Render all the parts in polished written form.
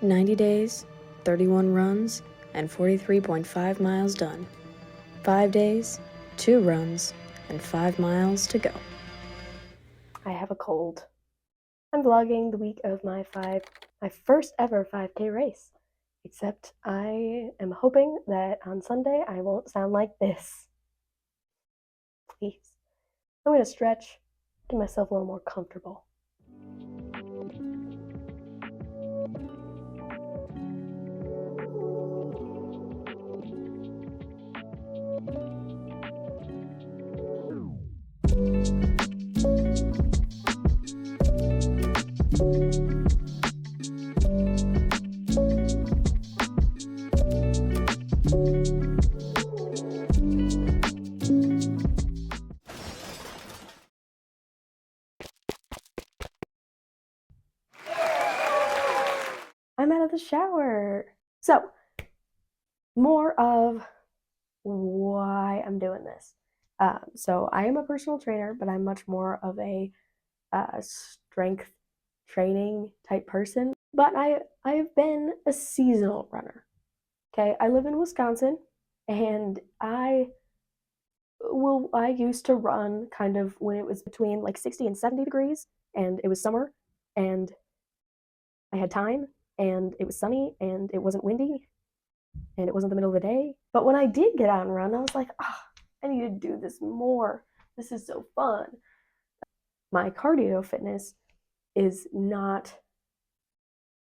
90 days, 31 runs, and 43.5 miles done. 5 days, 2 runs, and 5 miles to go. I have a cold. I'm vlogging the week of my first ever 5K race. Except I am hoping that on Sunday I won't sound like this. Please. I'm gonna stretch, get myself a little more comfortable. I'm out of the shower. So, more of why I'm doing this. So I am a personal trainer, but I'm much more of a strength training type person. But I have been a seasonal runner. Okay, I live in Wisconsin, and I used to run kind of when it was between like 60 and 70 degrees, and it was summer, and I had time, and it was sunny, and it wasn't windy, and it wasn't the middle of the day. But when I did get out and run, I was like, I need to do this more. This is so fun. My cardio fitness is not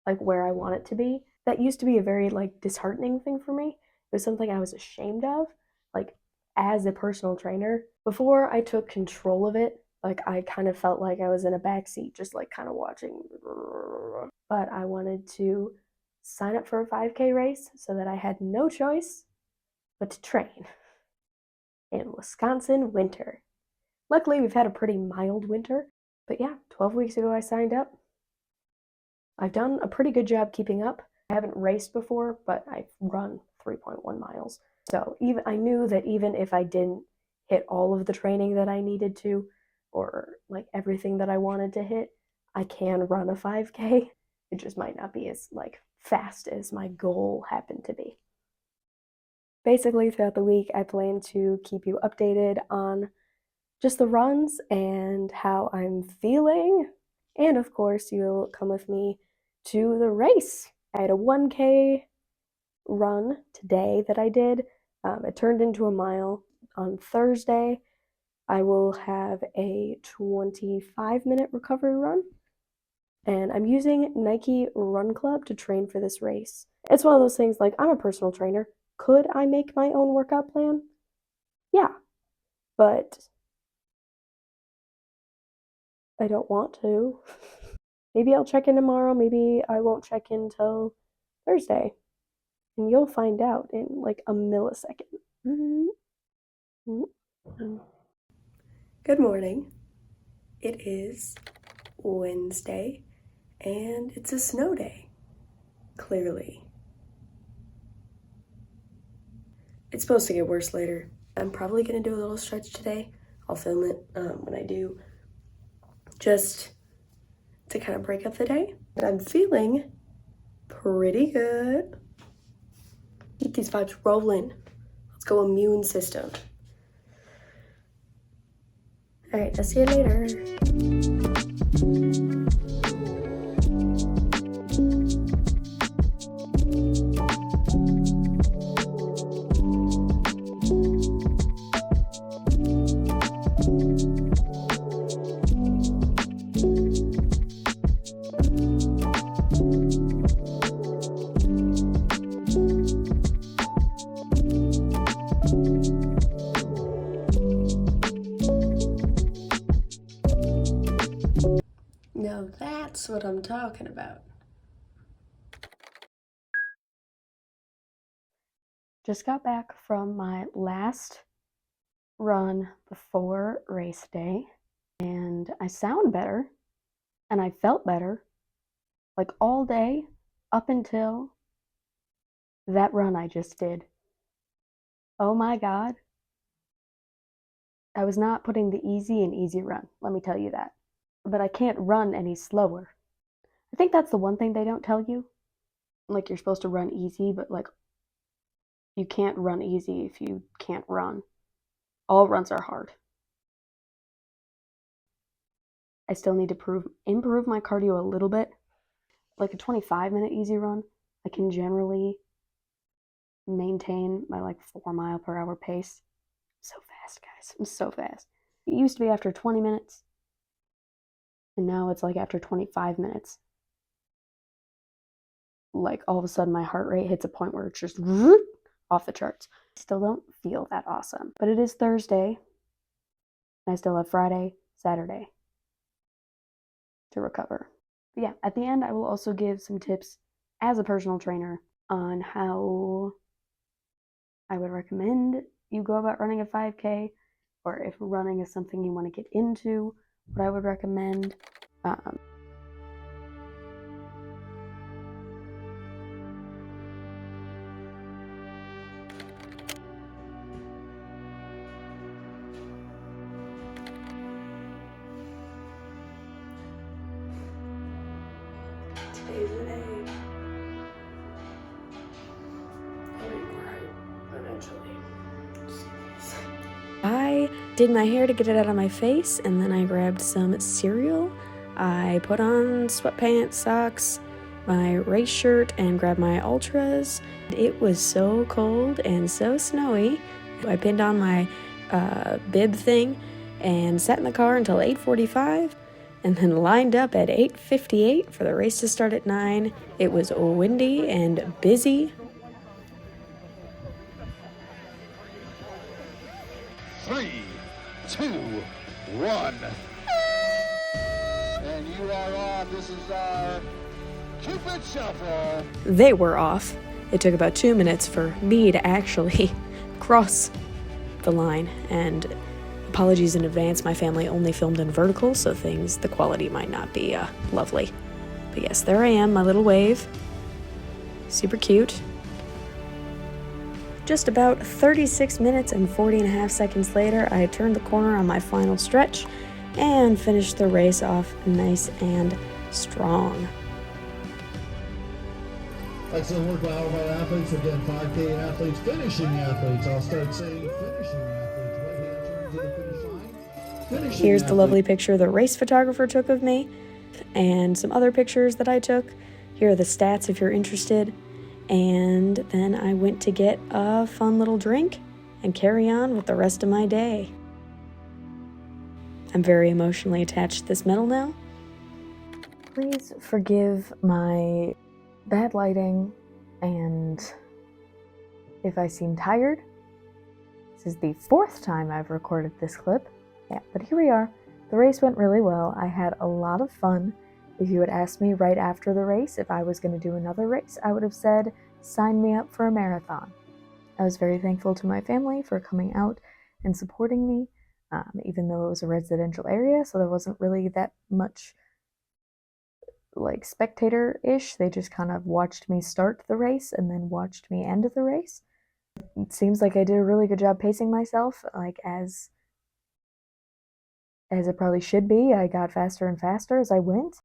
like where I want it to be. That used to be a very like disheartening thing for me. It was something I was ashamed of, like as a personal trainer. Before I took control of it, like I kind of felt like I was in a backseat, just like kind of watching. But I wanted to sign up for a 5K race so that I had no choice but to train in Wisconsin winter. Luckily, we've had a pretty mild winter, but yeah, 12 weeks ago I signed up. I've done a pretty good job keeping up. I haven't raced before, but I've run 3.1 miles. So even I knew that even if I didn't hit all of the training that I needed to, or like everything that I wanted to hit, I can run a 5K. It just might not be as like fast as my goal happened to be. Basically, throughout the week, I plan to keep you updated on just the runs and how I'm feeling. And of course, you'll come with me to the race. I had a 1K run today that I did. It turned into a mile on Thursday. I will have a 25-minute recovery run. And I'm using Nike Run Club to train for this race. It's one of those things like I'm a personal trainer. Could I make my own workout plan? Yeah. But I don't want to. Maybe I'll check in tomorrow. Maybe I won't check in till Thursday. And you'll find out in like a millisecond. Good morning. It is Wednesday, and it's a snow day. Clearly. It's supposed to get worse later. I'm probably going to do a little stretch today. I'll film it when I do, just to kind of break up the day. But I'm feeling pretty good. Keep these vibes rolling. Let's go immune system. All right, I'll see you later. Now that's what I'm talking about. Just got back from my last run before race day, and I sound better, and I felt better, like all day up until that run I just did. Oh my God. I was not putting the easy in easy run, let me tell you that. But I can't run any slower. I think that's the one thing they don't tell you, like you're supposed to run easy, but like you can't run easy if you can't run. All runs are hard. I still need to improve my cardio a little bit. Like a 25-minute easy run, I can generally maintain my like 4 mile per hour pace. I'm so fast, guys. I'm so fast. It used to be after 20 minutes, and now it's like after 25 minutes. Like all of a sudden my heart rate hits a point where it's just off the charts. Still don't feel that awesome. But it is Thursday, and I still have Friday, Saturday to recover. But yeah, at the end, I will also give some tips as a personal trainer on how I would recommend you go about running a 5K, or if running is something you want to get into, what I would recommend. Today's the day. I'll be alright eventually. I did my hair to get it out of my face, and then I grabbed some cereal. I put on sweatpants, socks, my race shirt, and grabbed my ultras. It was so cold and so snowy. I pinned on my bib thing and sat in the car until 8:45, and then lined up at 8:58 for the race to start at 9. It was windy and busy. 3, 2, 1. And you are on. This is our Cupid Shuffle. They were off. It took about 2 minutes for me to actually cross the line, and apologies in advance, my family only filmed in vertical, so the quality might not be lovely. But yes, there I am, my little wave. Super cute. Just about 36 minutes and 40.5 seconds later, I turned the corner on my final stretch and finished the race off nice and strong. Excellent work by all of our athletes. Again, 5K athletes, finishing athletes. I'll start saying finishing athletes. Right hand turns to the finish line. Finishing Here's the athlete. lovely picture the race photographer took of me, and some other pictures that I took. Here are the stats if you're interested. And then I went to get a fun little drink and carry on with the rest of my day. I'm very emotionally attached to this medal now. Please forgive my bad lighting and if I seem tired. This is the 4th time I've recorded this clip. Yeah, but here we are. The race went really well. I had a lot of fun. If you had asked me right after the race if I was going to do another race, I would have said, sign me up for a marathon. I was very thankful to my family for coming out and supporting me, even though it was a residential area, so there wasn't really that much like spectator-ish. They just kind of watched me start the race and then watched me end the race. It seems like I did a really good job pacing myself, like as it probably should be. I got faster and faster as I went.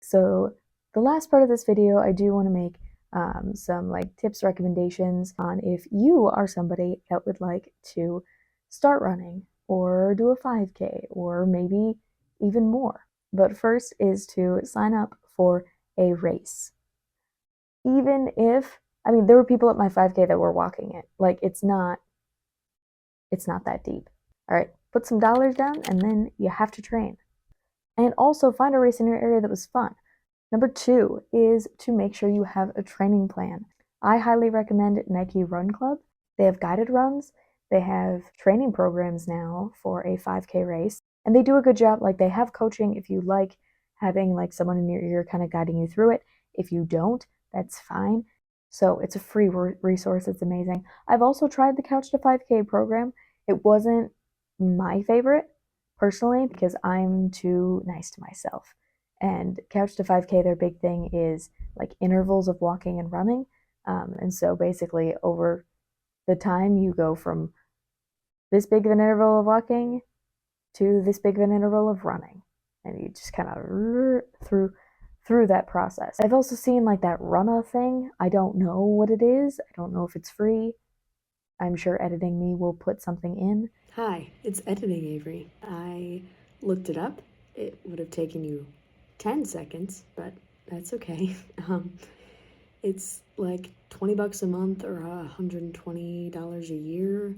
So the last part of this video, I do want to make some like tips, recommendations on if you are somebody that would like to start running or do a 5K or maybe even more. But first is to sign up for a race. Even if, there were people at my 5K that were walking it. Like it's not that deep. All right, put some dollars down and then you have to train. And also find a race in your area that was fun. Number 2 is to make sure you have a training plan. I highly recommend Nike Run Club. They have guided runs. They have training programs now for a 5K race. And they do a good job. Like they have coaching if you like having like someone in your ear kind of guiding you through it. If you don't, that's fine. So it's a free resource. It's amazing. I've also tried the Couch to 5K program. It wasn't my favorite personally because I'm too nice to myself. And Couch to 5K, their big thing is like intervals of walking and running. And so basically over the time you go from this big of an interval of walking to this big of an interval of running. And you just kind of through through that process. I've also seen like that runna thing. I don't know what it is. I don't know if it's free. I'm sure editing me will put something in. Hi, it's Editing Avery. I looked it up. It would have taken you 10 seconds, but that's okay. It's like 20 bucks a month or $120 a year.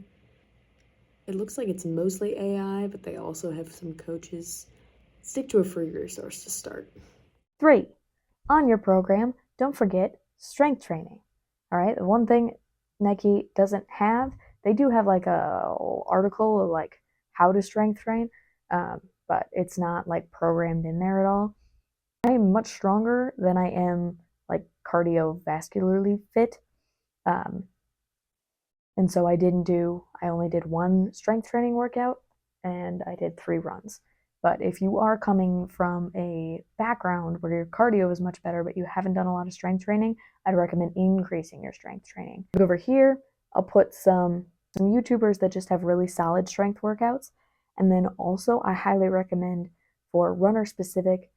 It looks like it's mostly AI, but they also have some coaches. Stick to a free resource to start. 3. On your program, don't forget strength training. All right, the one thing Nike doesn't have, they do have like a article of like how to strength train, but it's not like programmed in there at all. I am much stronger than I am like cardiovascularly fit. And so I only did one strength training workout and I did 3 runs. But if you are coming from a background where your cardio is much better, but you haven't done a lot of strength training, I'd recommend increasing your strength training. Over here, I'll put some YouTubers that just have really solid strength workouts. And then also, I highly recommend for runner specific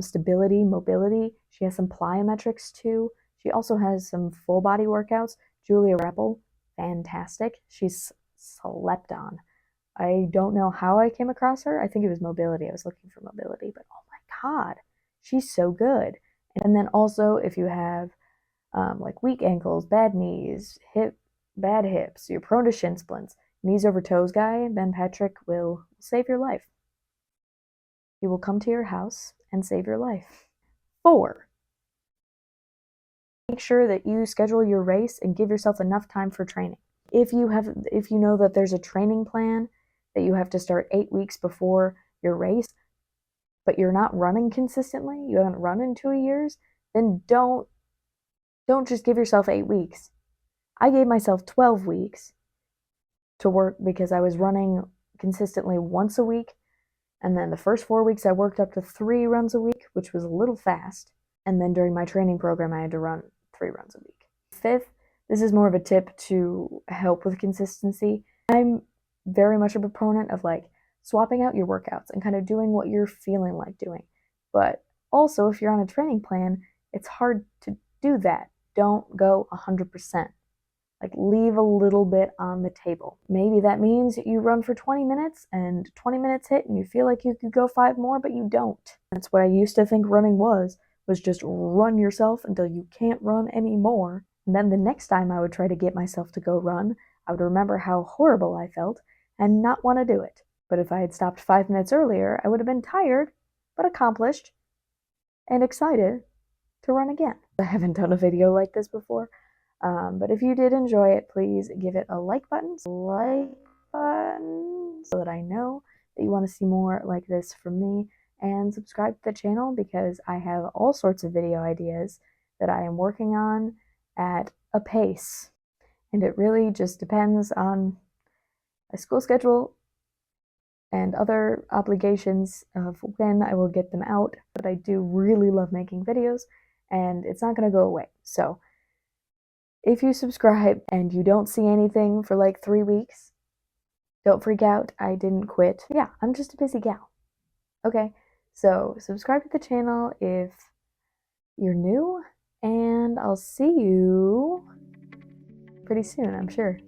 stability, mobility. She has some plyometrics too. She also has some full body workouts. Julia Rappel, fantastic. She's slept on. I don't know how I came across her. I think it was mobility. I was looking for mobility, but oh my God, she's so good. And then also, if you have like weak ankles, bad knees, bad hips, you're prone to shin splints, knees over toes guy, Ben Patrick will save your life. He will come to your house and save your life. 4. Make sure that you schedule your race and give yourself enough time for training. If you know that there's a training plan that you have to start 8 weeks before your race, but you're not running consistently, you haven't run in 2 years, then don't just give yourself 8 weeks. I gave myself 12 weeks to work because I was running consistently once a week, and then the first 4 weeks I worked up to 3 runs a week, which was a little fast, and then during my training program I had to run 3 runs a week. 5th, this is more of a tip to help with consistency. I'm very much a proponent of like swapping out your workouts and kind of doing what you're feeling like doing. But also, if you're on a training plan, it's hard to do that. Don't go 100%. Like, leave a little bit on the table. Maybe that means you run for 20 minutes and 20 minutes hit and you feel like you could go 5 more, but you don't. That's what I used to think running was just run yourself until you can't run anymore. And then the next time I would try to get myself to go run, I would remember how horrible I felt and not want to do it. But if I had stopped 5 minutes earlier, I would have been tired, but accomplished and excited to run again. I haven't done a video like this before, but if you did enjoy it, please give it a like button so that I know that you want to see more like this from me, and subscribe to the channel because I have all sorts of video ideas that I am working on at a pace, and it really just depends on my school schedule and other obligations of when I will get them out, but I do really love making videos and it's not going to go away. So if you subscribe and you don't see anything for like 3 weeks, don't freak out. I didn't quit. Yeah, I'm just a busy gal. Okay, so subscribe to the channel if you're new, and I'll see you pretty soon, I'm sure.